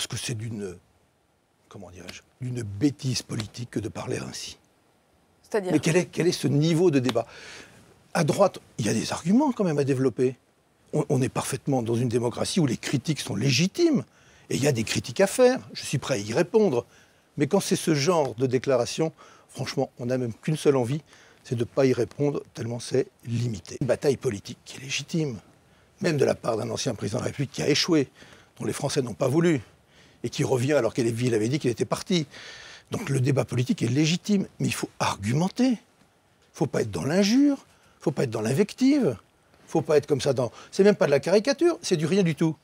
Parce que c'est comment dirais-je, d'une bêtise politique que de parler ainsi. C'est-à-dire ? Mais quel est ce niveau de débat? À droite, il y a des arguments quand même à développer. On est parfaitement dans une démocratie où les critiques sont légitimes. Et il y a des critiques à faire. Je suis prêt à y répondre. Mais quand c'est ce genre de déclaration, franchement, on n'a même qu'une seule envie, c'est de ne pas y répondre, tellement c'est limité. Une bataille politique qui est légitime, même de la part d'un ancien président de la République qui a échoué, dont les Français n'ont pas voulu, et qui revient alors qu'il avait dit qu'il était parti. Donc le débat politique est légitime, mais il faut argumenter. Il ne faut pas être dans l'injure, il ne faut pas être dans l'invective, il ne faut pas être comme ça dans... C'est même pas de la caricature, c'est du rien du tout.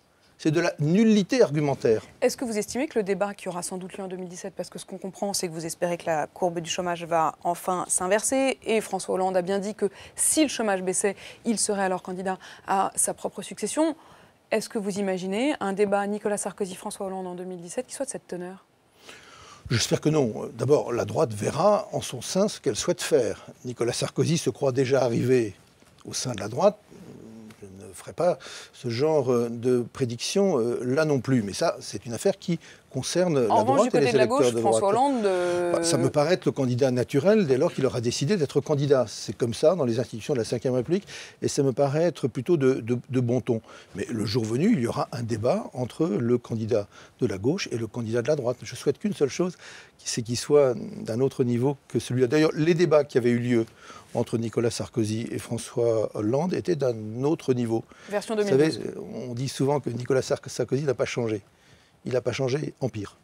C'est de la nullité argumentaire. Est-ce que vous estimez que le débat qui aura sans doute lieu en 2017, parce que ce qu'on comprend, c'est que vous espérez que la courbe du chômage va enfin s'inverser, et François Hollande a bien dit que si le chômage baissait, il serait alors candidat à sa propre succession. Est-ce que vous imaginez un débat Nicolas Sarkozy-François Hollande en 2017 qui soit de cette teneur ? J'espère que non. D'abord, la droite verra en son sein ce qu'elle souhaite faire. Nicolas Sarkozy se croit déjà arrivé au sein de la droite. Je ne ferai pas ce genre de prédiction là non plus. Mais ça, c'est une affaire qui concerne la droite et les électeurs de droite. François Hollande... Ça me paraît être le candidat naturel dès lors qu'il aura décidé d'être candidat. C'est comme ça dans les institutions de la Ve République et ça me paraît être plutôt de bon ton. Mais le jour venu, il y aura un débat entre le candidat de la gauche et le candidat de la droite. Je souhaite qu'une seule chose, c'est qu'il soit d'un autre niveau que celui-là. D'ailleurs, les débats qui avaient eu lieu entre Nicolas Sarkozy et François Hollande étaient d'un autre niveau. Version 2012. Vous savez, on dit souvent que Nicolas Sarkozy n'a pas changé. Il n'a pas changé, en pire.